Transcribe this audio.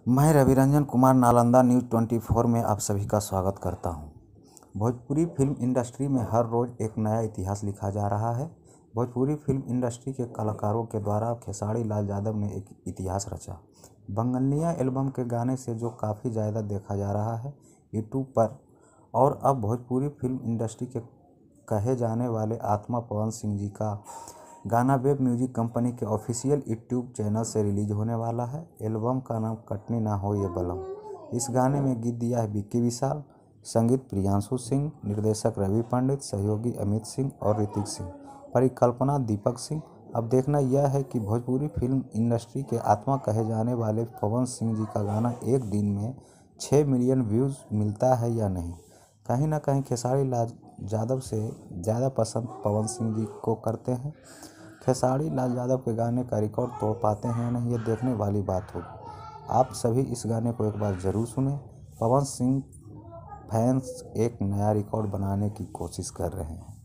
मैं रविरंजन कुमार नालंदा न्यूज़ 24 में आप सभी का स्वागत करता हूं। भोजपुरी फिल्म इंडस्ट्री में हर रोज़ एक नया इतिहास लिखा जा रहा है। भोजपुरी फिल्म इंडस्ट्री के कलाकारों के द्वारा खेसारी लाल यादव ने एक इतिहास रचा। बंगलिया एल्बम के गाने से जो काफ़ी ज़्यादा देखा जा रहा है यूट्यूब पर, और अब भोजपुरी फिल्म इंडस्ट्री के कहे जाने वाले आत्मा पवन सिंह जी का गाना वेब म्यूजिक कंपनी के ऑफिशियल यूट्यूब चैनल से रिलीज होने वाला है। एल्बम का नाम कटनी ना हो ये बलम। इस गाने में गीत दिया है विक्की विशाल, संगीत प्रियांशु सिंह, निर्देशक रवि पंडित, सहयोगी अमित सिंह और ऋतिक सिंह, परिकल्पना दीपक सिंह। अब देखना यह है कि भोजपुरी फिल्म इंडस्ट्री के आत्मा कहे जाने वाले पवन सिंह जी का गाना एक दिन में 6 मिलियन व्यूज़ मिलता है या नहीं। कहीं ना कहीं खेसारी लाल यादव से ज़्यादा पसंद पवन सिंह जी को करते हैं। खेसारी लाल यादव के गाने का रिकॉर्ड तोड़ पाते हैं या नहीं, ये देखने वाली बात होगी। आप सभी इस गाने को एक बार ज़रूर सुनें। पवन सिंह फैंस एक नया रिकॉर्ड बनाने की कोशिश कर रहे हैं।